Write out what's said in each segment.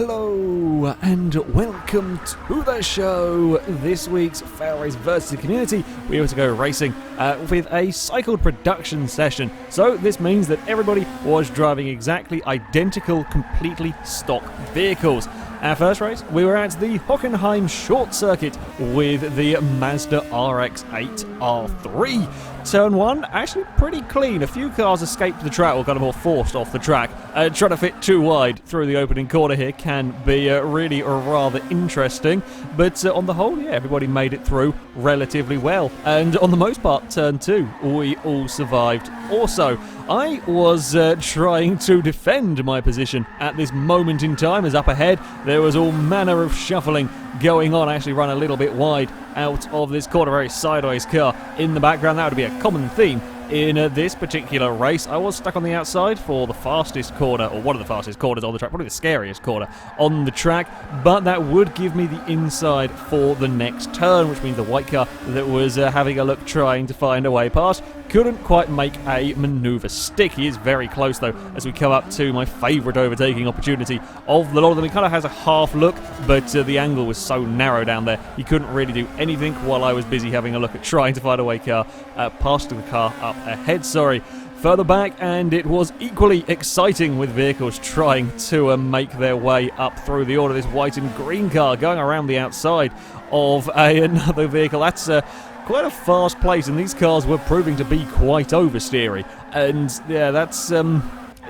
Hello and welcome to the show. This week's FailRace versus the community, we were to go racing with a cycled production session. So this means that everybody was driving exactly identical, completely stock vehicles. Our first race, we were at the Hockenheim short circuit with the Mazda RX8 R3. Turn 1, actually pretty clean. A few cars escaped the track, or kind of more forced off the track. Trying to fit too wide through the opening corner here can be really rather interesting. But on the whole, yeah, everybody made it through relatively well. And on the most part, turn 2, we all survived also. I was trying to defend my position at this moment in time, as up ahead there was all manner of shuffling going on. I actually ran a little bit wide out of this corner, very sideways car in the background. That would be a common theme in this particular race. I was stuck on the outside for the fastest corner, or one of the fastest corners on the track, probably the scariest corner on the track, but that would give me the inside for the next turn, which means the white car that was having a look trying to find a way past couldn't quite make a manoeuvre stick. He is very close though as we come up to my favourite overtaking opportunity of the lot of them. He kind of has a half look, but the angle was so narrow down there he couldn't really do anything while I was busy having a look at trying to find a way past the car up ahead, further back, and it was equally exciting with vehicles trying to make their way up through the order. This white and green car going around the outside of another vehicle. That's quite a fast place, and these cars were proving to be quite oversteery. And yeah, that's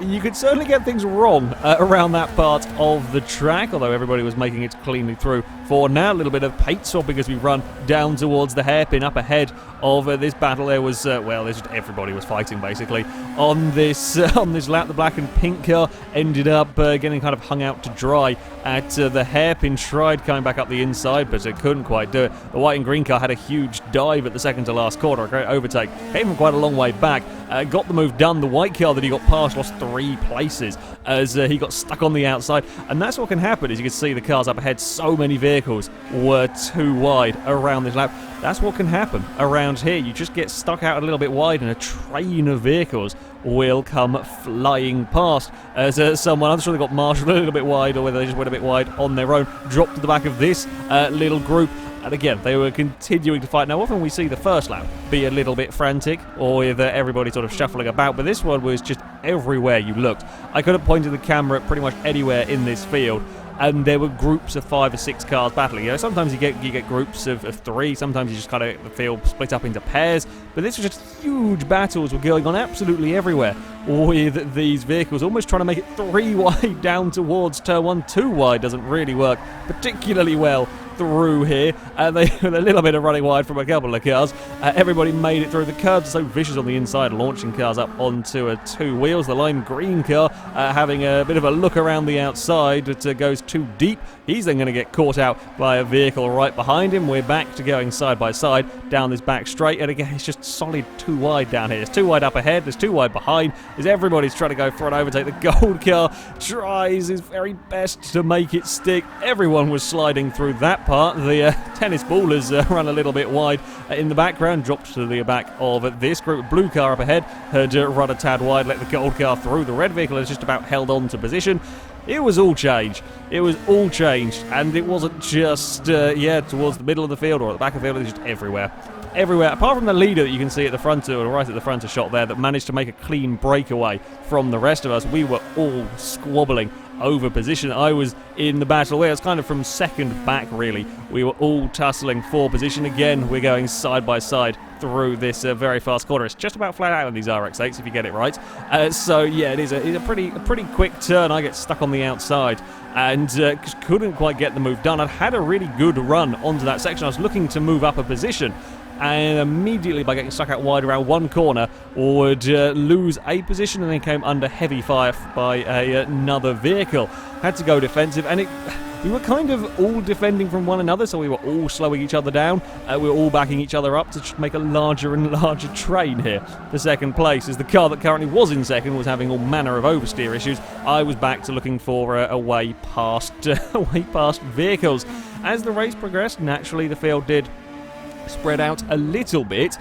you could certainly get things wrong around that part of the track, although everybody was making it cleanly through for now. A little bit of paint swapping as we run down towards the hairpin up ahead of this battle. There was, everybody was fighting basically on this lap. The black and pink car ended up getting kind of hung out to dry at the hairpin. Tried coming back up the inside, but it couldn't quite do it. The white and green car had a huge dive at the second to last corner, a great overtake. Came from quite a long way back, got the move done. The white car that he got past lost 3 places as he got stuck on the outside, and that's what can happen. As you can see, the cars up ahead, so many vehicles were too wide around this lap. That's what can happen around here. You just get stuck out a little bit wide, and a train of vehicles will come flying past. As someone, I'm sure they got marshalled a little bit wide, or whether they just went a bit wide on their own, dropped to the back of this little group. And again, they were continuing to fight. Now, often we see the first lap be a little bit frantic, or with everybody sort of shuffling about, but this one was just everywhere you looked. I could have pointed the camera at pretty much anywhere in this field, and there were groups of 5 or 6 cars battling. You know, sometimes you get groups of 3, sometimes you just kind of feel split up into pairs, but this was just huge battles were going on absolutely everywhere with these vehicles, almost trying to make it 3 wide down towards turn 1. 2 wide doesn't really work particularly well through here. They with a little bit of running wide from a couple of cars. Everybody made it through. The curves are so vicious on the inside, launching cars up onto 2 wheels. The lime green car having a bit of a look around the outside, but goes too deep. He's then going to get caught out by a vehicle right behind him. We're back to going side by side down this back straight, and again it's just solid 2 wide down here. There's 2 wide up ahead, there's 2 wide behind, as everybody's trying to go for an overtake. The gold car tries his very best to make it stick. Everyone was sliding through that part. The tennis ballers run a little bit wide in the background, dropped to the back of this group. Blue car up ahead had run a tad wide, let the gold car through. The red vehicle has just about held on to position. It was all changed. It was all changed, and it wasn't just towards the middle of the field or at the back of the field. It was just everywhere. Everywhere, apart from the leader that you can see at the front, or right at the front of shot there, that managed to make a clean breakaway from the rest of us. We were all squabbling over position. I was in the battle where it's kind of from second back, really. We were all tussling for position. Again, we're going side by side through this very fast corner. It's just about flat out on these RX8s if you get it right. So yeah, it's a pretty quick turn. I get stuck on the outside and couldn't quite get the move done. I'd had a really good run onto that section. I was looking to move up a position, and immediately by getting stuck out wide around one corner would lose a position, and then came under heavy fire by another vehicle. Had to go defensive, and we were kind of all defending from one another, so we were all slowing each other down. We were all backing each other up to make a larger and larger train here for second place, as the car that currently was in second was having all manner of oversteer issues. I was back to looking for a way past vehicles. As the race progressed, naturally the field did spread out a little bit.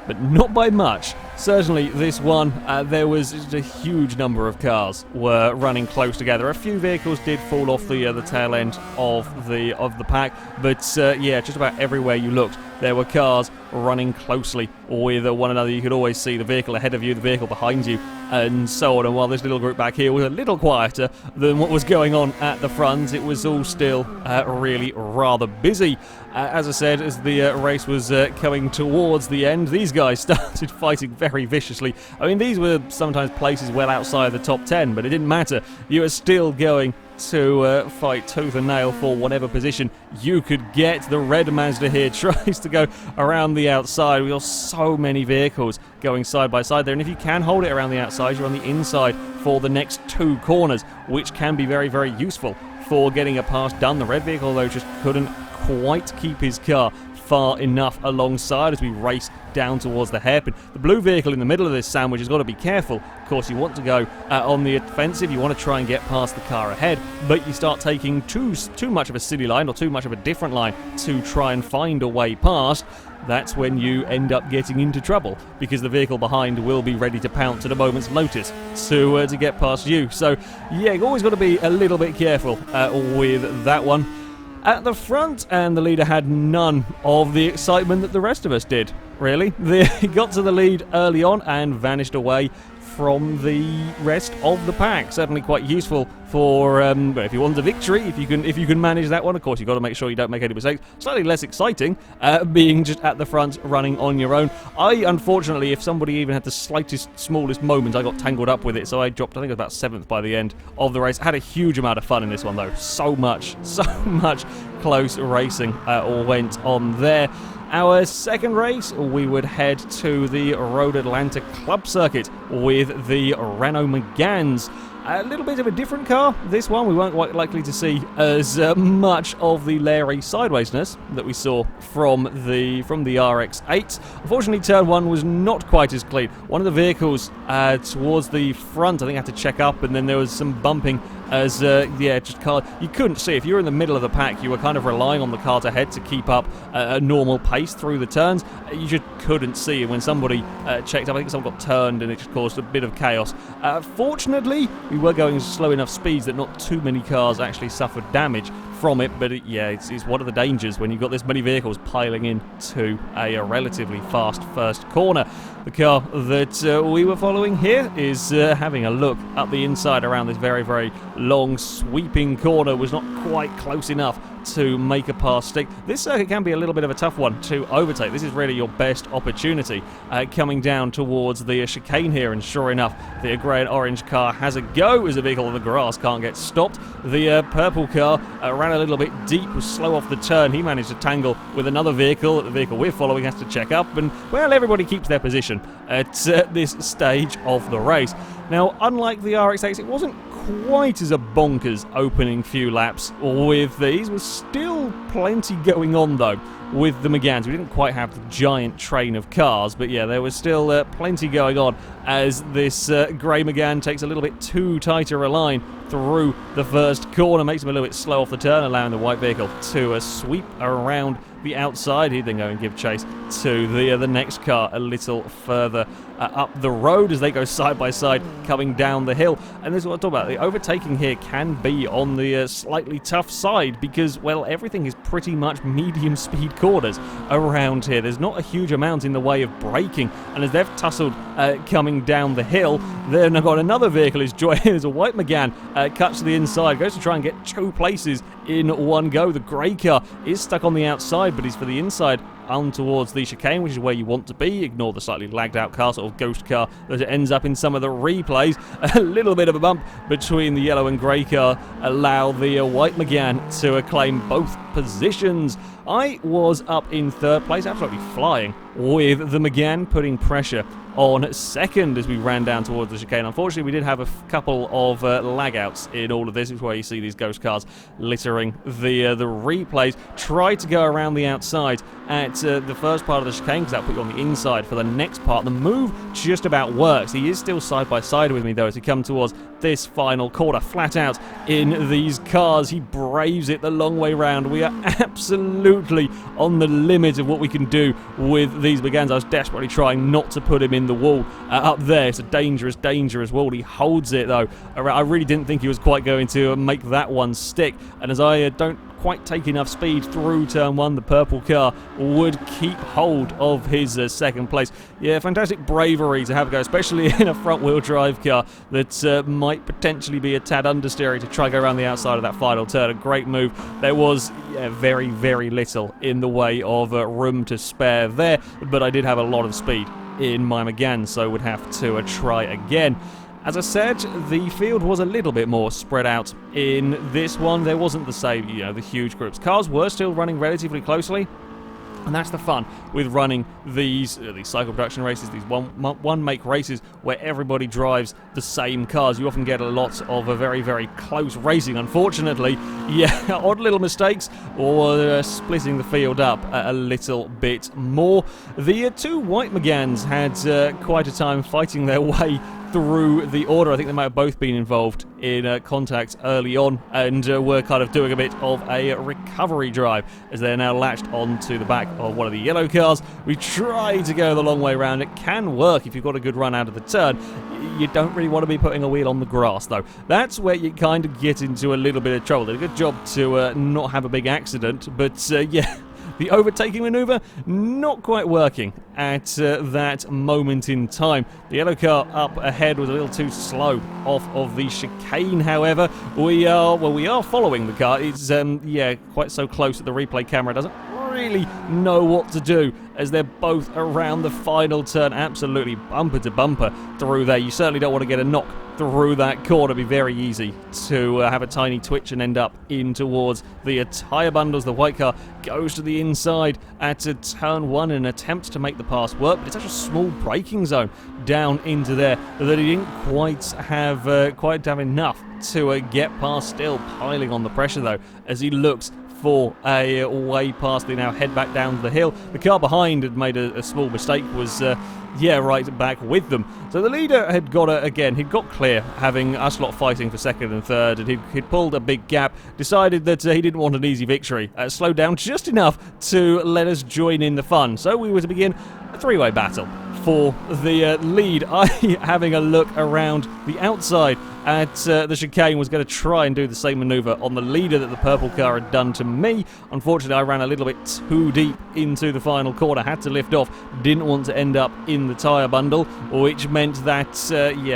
but not by much. Certainly this one, there was just a huge number of cars were running close together. A few vehicles did fall off the tail end of the pack, but yeah, just about everywhere you looked, there were cars running closely with one another. You could always see the vehicle ahead of you, the vehicle behind you, and so on. And while this little group back here was a little quieter than what was going on at the front, it was all still really rather busy. As I said, as the race was coming towards the end, these guys started fighting very viciously. I mean, these were sometimes places well outside the top 10, but it didn't matter. You were still going to fight tooth and nail for whatever position you could get. The red Mazda here tries to go around the outside. We got so many vehicles going side by side there, and if you can hold it around the outside, you're on the inside for the next 2 corners, which can be very, very useful for getting a pass done. The red vehicle, though, just couldn't quite keep his car far enough alongside as we race down towards the hairpin. The blue vehicle in the middle of this sandwich has got to be careful. Of course, you want to go on the offensive, you want to try and get past the car ahead, but you start taking too much of a silly line or too much of a different line to try and find a way past. That's when you end up getting into trouble, because the vehicle behind will be ready to pounce at a moment's notice to get past you. So yeah, you've always got to be a little bit careful with that one. At the front, and the leader had none of the excitement that the rest of us did, really. He got to the lead early on and vanished away from the rest of the pack. Certainly quite useful for if you want a victory, if you can manage that one. Of course, you've got to make sure you don't make any mistakes. Slightly less exciting being just at the front running on your own. Unfortunately, if somebody even had the smallest moment, I got tangled up with it, so I dropped, I think it was about 7th by the end of the race. I had a huge amount of fun in this one, though. So much close racing all went on there. Our second race, we would head to the Road Atlanta Club Circuit with the Renault Meganes. A little bit of a different car, this one. We weren't quite likely to see as much of the Larry sidewaysness that we saw from the RX8. Unfortunately, turn 1 was not quite as clean. One of the vehicles towards the front, I think, had to check up, and then there was some bumping as, just car. You couldn't see. If you were in the middle of the pack, you were kind of relying on the car ahead to keep up a normal pace through the turns. You just couldn't see. And when somebody checked up, I think someone got turned, and it just caused a bit of chaos. Fortunately, we were going slow enough speeds that not too many cars actually suffered damage from it, but it's one of the dangers when you've got this many vehicles piling into a relatively fast first corner. The car that we were following here is having a look up the inside around this very, very long sweeping corner. Was not quite close enough to make a pass stick. This circuit can be a little bit of a tough one to overtake. This is really your best opportunity coming down towards the chicane here, and sure enough, the grey and orange car has a go as the vehicle on the grass can't get stopped. The purple car ran a little bit deep, was slow off the turn. He managed to tangle with another vehicle that the vehicle we're following has to check up, and well, everybody keeps their position at this stage of the race. Now, unlike the RX8, it wasn't quite as a bonkers opening few laps with these. Was still plenty going on, though, with the Meganes. We didn't quite have the giant train of cars, but yeah, there was still plenty going on as this grey Megane takes a little bit too tighter a line through the first corner, makes him a little bit slow off the turn, allowing the white vehicle to sweep around the outside. He'd then go and give chase to the next car a little further up the road as they go side by side coming down the hill. And this is what I'm talking about. The overtaking here can be on the slightly tough side because, well, everything is pretty much medium speed corners around here. There's not a huge amount in the way of braking, and as they've tussled coming down the hill, then I've got another vehicle who's joining. There's a white Megane cuts to the inside, goes to try and get 2 places in one go. The grey car is stuck on the outside, but he's for the inside on towards the chicane, which is where you want to be. Ignore the slightly lagged out car, sort of ghost car that ends up in some of the replays. A little bit of a bump between the yellow and grey car allow the white Megane to claim both positions. I was up in 3rd place, absolutely flying, with the Megane putting pressure on second as we ran down towards the chicane. Unfortunately, we did have a couple of lag-outs in all of this, which is where you see these ghost cars littering the replays. Tried to go around the outside at the first part of the chicane because that put you on the inside. For the next part, the move just about works. He is still side by side with me though as he comes towards this final corner. Flat out in these cars, he braves it the long way round. We are absolutely on the limit of what we can do with these Meganes. I was desperately trying not to put him in the wall up there. It's a dangerous, dangerous wall. He holds it though. I really didn't think he was quite going to make that one stick, and as I don't quite take enough speed through turn one, the purple car would keep hold of his second place. Yeah, fantastic bravery to have a go, especially in a front-wheel drive car that might potentially be a tad understeery to try to go around the outside of that final turn. A great move. There was very, very little in the way of room to spare there, but I did have a lot of speed in my Megane, so would have to try again. As I said, the field was a little bit more spread out in this one. There wasn't the same, the huge groups. Cars were still running relatively closely, and that's the fun with running these cycle production races, these one-make races where everybody drives the same cars. You often get a lot of a very, very close racing. Unfortunately, odd little mistakes or splitting the field up a little bit more. The two white Meganes had quite a time fighting their way through the order. I think they might have both been involved in contact early on and were kind of doing a bit of a recovery drive as they're now latched onto the back of one of the yellow cars. We try to go the long way around. It can work if you've got a good run out of the turn. You don't really want to be putting a wheel on the grass though. That's where you kind of get into a little bit of trouble. Did a good job to not have a big accident, but the overtaking maneuver, not quite working at that moment in time. The yellow car up ahead was a little too slow off of the chicane, however. We are following the car. It's, quite so close that the replay camera doesn't really know what to do as they're both around the final turn, absolutely bumper to bumper through there. You certainly don't want to get a knock through that corner. It'd be very easy to have a tiny twitch and end up in towards the tyre bundles. The white car goes to the inside at turn one in an attempt to make the pass work, but it's such a small braking zone down into there that he didn't quite have enough to get past. Still piling on the pressure though as he looks for a way past. They now head back down the hill. The car behind had made a small mistake, was right back with them. So the leader had got he'd got clear, having us lot fighting for second and third, and he'd pulled a big gap, decided that he didn't want an easy victory, slowed down just enough to let us join in the fun. So we were to begin a three-way battle for the lead. I, having a look around the outside at the chicane, was going to try and do the same manoeuvre on the leader that the purple car had done to me. Unfortunately, I ran a little bit too deep into the final corner, had to lift off, didn't want to end up in the tyre bundle, which meant that,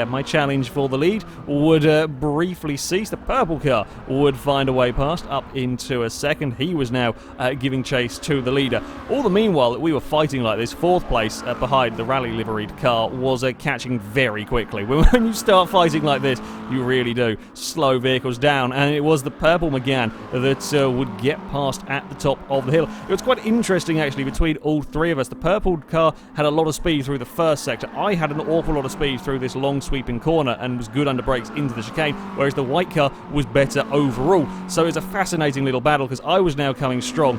my challenge for the lead would briefly cease. The purple car would find a way past up into a second. He was now giving chase to the leader. All the meanwhile that we were fighting like this, fourth place behind the rally liveried car was catching very quickly. When you start fighting like this, you really do slow vehicles down, and it was the purple Megane that would get past at the top of the hill. It was quite interesting actually between all three of us. The purple car had a lot of speed through the first sector. I had an awful lot of speed through this long sweeping corner and was good under brakes into the chicane, whereas the white car was better overall. So it's a fascinating little battle because I was now coming strong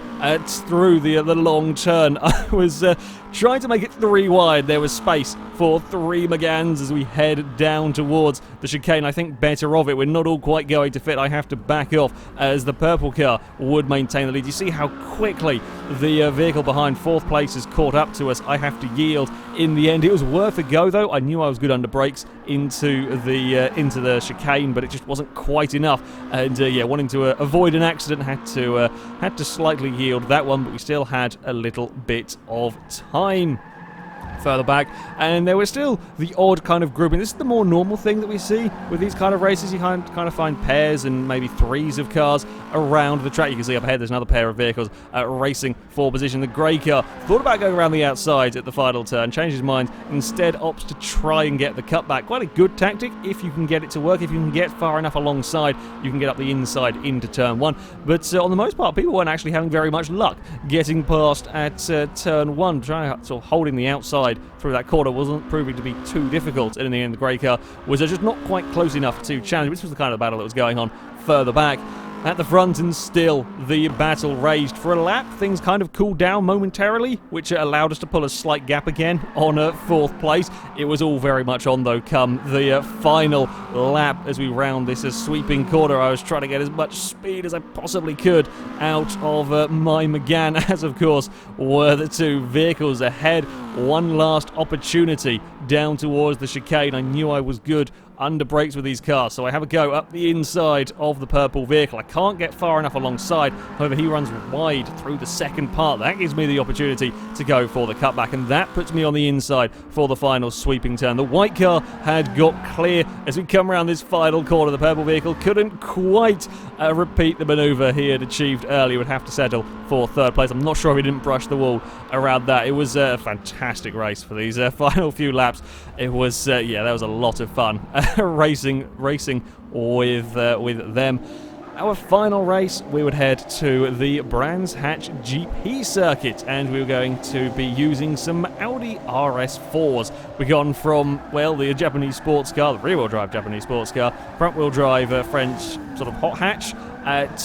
through the long turn. I was trying to make it three wide. There was space for three Meganes as we head down towards the chicane. I think better of it. We're not all quite going to fit. I have to back off as the purple car would maintain the lead. You see how quickly the vehicle behind fourth place has caught up to us. I have to yield in the end. It was worth a go though. I knew I was good under brakes into the chicane, but it just wasn't quite enough. And wanting to avoid an accident, had to slightly yield that one, but we still had a little bit of time further back, and there was still the odd kind of grouping. This is the more normal thing that we see with these kind of races. You kind of find pairs and maybe threes of cars around the track. You can see up ahead there's another pair of vehicles racing for position. The grey car thought about going around the outside at the final turn, changed his mind, instead opts to try and get the cutback. Quite a good tactic if you can get it to work. If you can get far enough alongside, you can get up the inside into turn one. But on the most part, people weren't actually having very much luck getting past at turn one. Trying to sort of holding the outside through that corner wasn't proving to be too difficult, and in the end the grey car was just not quite close enough to challenge. This was the kind of battle that was going on further back. at the front, and still the battle raged. For a lap, things kind of cooled down momentarily, which allowed us to pull a slight gap again on 4th place. It was all very much on, though, come the final lap as we round this sweeping corner. I was trying to get as much speed as I possibly could out of my Megane, as of course were the two vehicles ahead. One last opportunity down towards the chicane. I knew I was good under brakes with these cars, so I have a go up the inside of the purple vehicle. I can't get far enough alongside, however he runs wide through the second part. That gives me the opportunity to go for the cutback, and that puts me on the inside for the final sweeping turn. The white car had got clear as we come around this final corner. The purple vehicle couldn't quite repeat the manoeuvre he had achieved earlier, would have to settle for 3rd place. I'm not sure if he didn't brush the wall around that. It was a fantastic race for these final few laps. It was, yeah, that was a lot of fun. racing with them. Our final race, we would head to the Brands Hatch GP circuit, and we were going to be using some Audi RS4s. We've gone from, well, the Japanese sports car, the rear-wheel drive Japanese sports car, front-wheel drive French sort of hot hatch,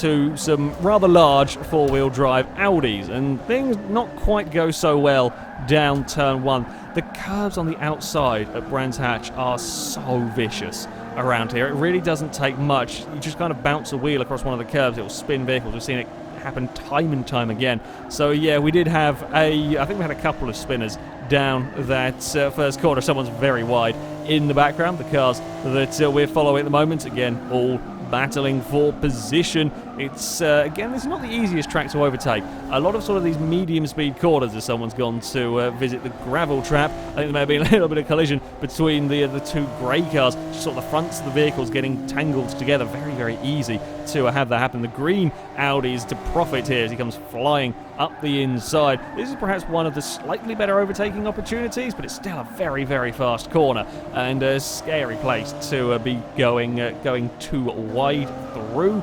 to some rather large 4-wheel drive Audis, and things not quite go so well down turn 1. The curves on the outside at Brands Hatch are so vicious around here. It really doesn't take much. You just kind of bounce a wheel across one of the curves, it will spin vehicles. We've seen it happen time and time again. So yeah, we did have I think we had a couple of spinners down that first corner. Someone's very wide in the background. The cars that we're following at the moment, again, all battling for position. It's again, this is not the easiest track to overtake. A lot of sort of these medium speed corners, as someone's gone to visit the gravel trap. I think there may have been a little bit of collision between the two grey cars. Just sort of the fronts of the vehicles getting tangled together. Very, very easy to have that happen. The green Audi is to profit here as he comes flying up the inside. This is perhaps one of the slightly better overtaking opportunities, but it's still a very, very fast corner and a scary place to be going too wide through.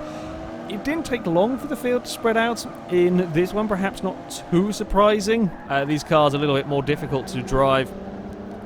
It didn't take long for the field to spread out in this one, perhaps not too surprising. These cars are a little bit more difficult to drive,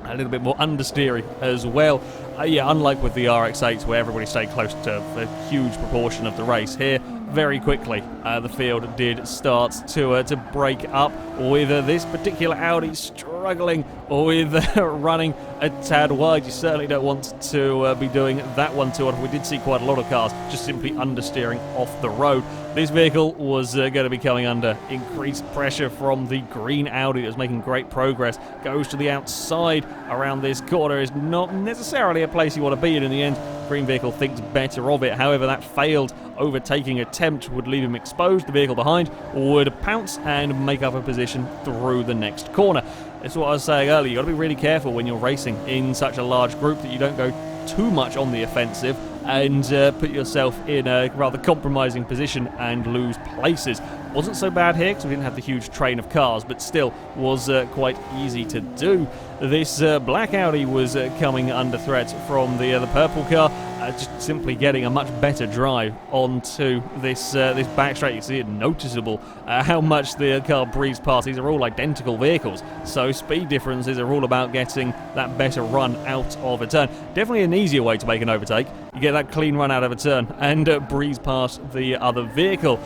a little bit more understeery as well. Yeah, unlike with the RX8s where everybody stayed close to a huge proportion of the race, here very quickly the field did start to break up with this particular Audi struggling with running a tad wide. You certainly don't want to be doing that one too often. We did see quite a lot of cars just simply understeering off the road. This vehicle was going to be coming under increased pressure from the green Audi that was making great progress. Goes to the outside around this corner. Is not necessarily a place you want to be in the end. Green vehicle thinks better of it. However, that failed overtaking attempt would leave him exposed. The vehicle behind would pounce and make up a position through the next corner. That's what I was saying earlier. You've got to be really careful when you're racing in such a large group that you don't go too much on the offensive and put yourself in a rather compromising position and lose places. Wasn't so bad here because we didn't have the huge train of cars, but still was quite easy to do. This black Audi was coming under threat from the purple car, just simply getting a much better drive onto this back straight. You see it noticeable how much the car breezed past. These are all identical vehicles, so speed differences are all about getting that better run out of a turn. Definitely an easier way to make an overtake. You get that clean run out of a turn and breeze past the other vehicle.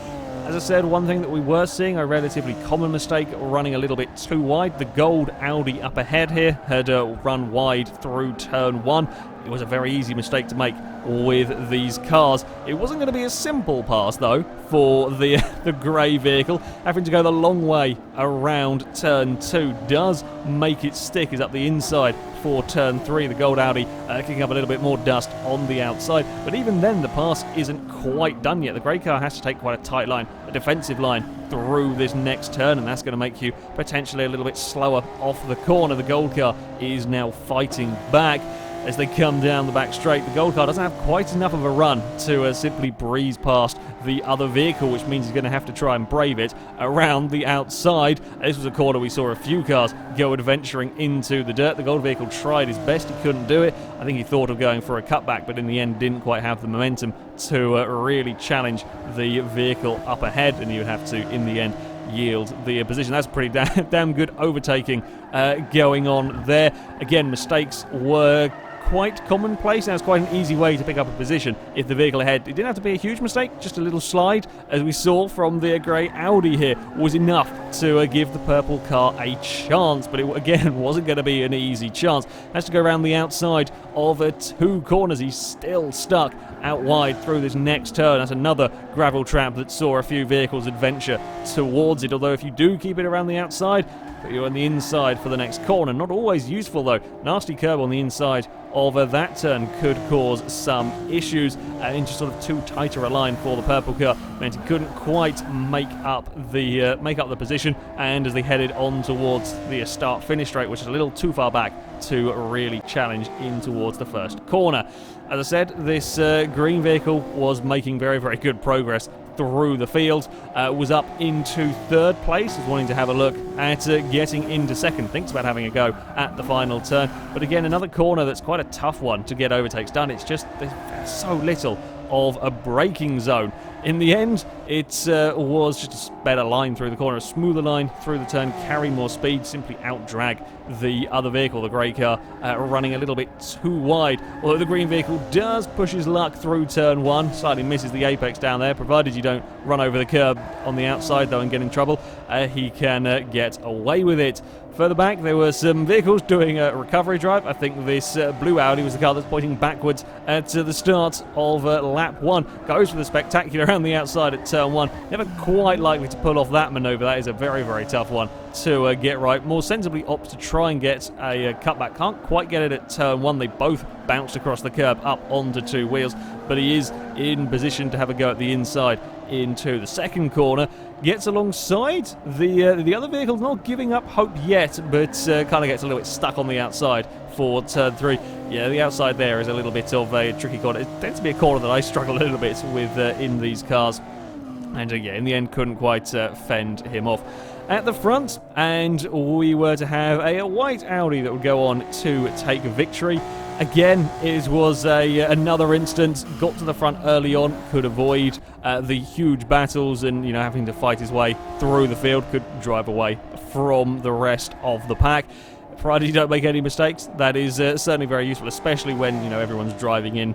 As I said, one thing that we were seeing, a relatively common mistake, running a little bit too wide. The gold Audi up ahead here had run wide through turn 1. It was a very easy mistake to make with these cars. It wasn't going to be a simple pass, though, for the grey vehicle. Having to go the long way around turn 2 does make it stick. Is up the inside for turn 3. The gold Audi kicking up a little bit more dust on the outside. But even then, the pass isn't quite done yet. The grey car has to take quite a tight line, a defensive line, through this next turn, and that's going to make you potentially a little bit slower off the corner. The gold car is now fighting back as they come down the back straight. The gold car doesn't have quite enough of a run to simply breeze past the other vehicle, which means he's going to have to try and brave it around the outside. This was a corner we saw a few cars go adventuring into the dirt. The gold vehicle tried his best, he couldn't do it. I think he thought of going for a cutback, but in the end didn't quite have the momentum to really challenge the vehicle up ahead, and you would have to, in the end, yield the position. That's pretty damn good overtaking going on there. Again, mistakes were quite commonplace. Now, it's quite an easy way to pick up a position if the vehicle ahead, it didn't have to be a huge mistake, just a little slide, as we saw from the grey Audi here, was enough to give the purple car a chance, but it, again, wasn't going to be an easy chance. Has to go around the outside of 2 corners. He's still stuck out wide through this next turn. That's another gravel trap that saw a few vehicles adventure towards it, although if you do keep it around the outside, but you're on the inside for the next corner. Not always useful though. Nasty curb on the inside of that turn could cause some issues, into sort of too tighter a line for the purple car, meant he couldn't quite make up the position, and as they headed on towards the start-finish straight, which is a little too far back to really challenge in towards the first corner. As I said, this green vehicle was making very, very good progress through the field, was up into 3rd place, was wanting to have a look at getting into 2nd, thinks about having a go at the final turn, but again, another corner that's quite a tough one to get overtakes done. It's just, there's so little of a braking zone. In the end, it was just a better line through the corner, a smoother line through the turn, carry more speed, simply out-drag the other vehicle, the grey car, running a little bit too wide. Although the green vehicle does push his luck through turn 1, slightly misses the apex down there, provided you don't run over the curb on the outside though and get in trouble, he can get away with it. Further back, there were some vehicles doing a recovery drive. I think this blue Audi was the car that's pointing backwards at the start of lap 1. Goes for the spectacular around the outside at turn 1. Never quite likely to pull off that manoeuvre. That is a very, very tough one to get right. More sensibly opts to try and get a cutback. Can't quite get it at turn 1. They both bounced across the curb up onto 2 wheels, but he is in position to have a go at the inside into the 2nd corner. Gets alongside the other vehicle's not giving up hope yet, but kind of gets a little bit stuck on the outside for turn 3. Yeah, the outside there is a little bit of a tricky corner. It tends to be a corner that I struggle a little bit with in these cars, and yeah, in the end couldn't quite fend him off. At the front, and we were to have a white Audi that would go on to take victory. Again, it was another instance, got to the front early on, could avoid the huge battles and, you know, having to fight his way through the field, could drive away from the rest of the pack. Provided you don't make any mistakes, that is certainly very useful, especially when, you know, everyone's driving in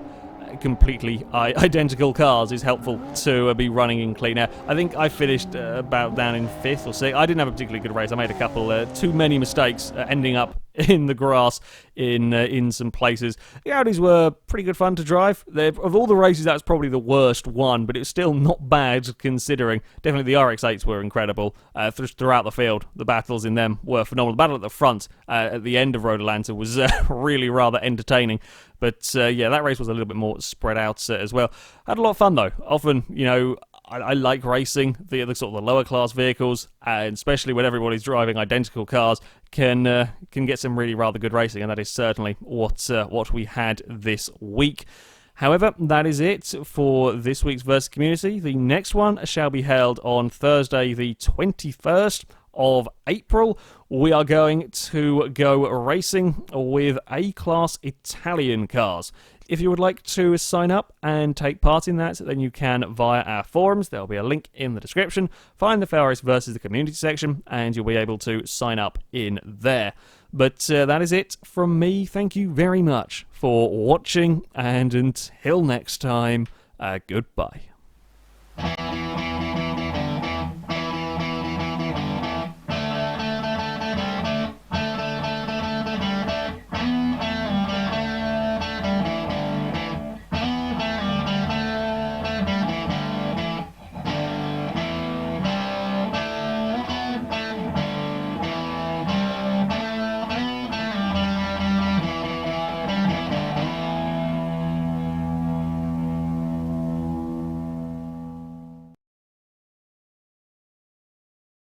completely identical cars. Is helpful to be running in clean air. I think I finished about down in 5th or 6th. I didn't have a particularly good race. I made a couple too many mistakes, ending up in the grass in some places. The Audis were pretty good fun to drive. Of all the races, that was probably the worst one, but it was still not bad considering. Definitely the RX8s were incredible throughout the field. The battles in them were phenomenal. The battle at the front at the end of Road Atlanta was really rather entertaining. But yeah, that race was a little bit more spread out as well. Had a lot of fun though. Often, you know, I like racing the sort of the lower class vehicles, and especially when everybody's driving identical cars, can get some really rather good racing, and that is certainly what we had this week. However, that is it for this week's Versus Community. The next one shall be held on Thursday, the 21st of April. We are going to go racing with A-Class Italian cars. If you would like to sign up and take part in that, then you can via our forums. There'll be a link in the description. Find the FailRace versus the community section, and you'll be able to sign up in there. But that is it from me. Thank you very much for watching, and until next time, goodbye.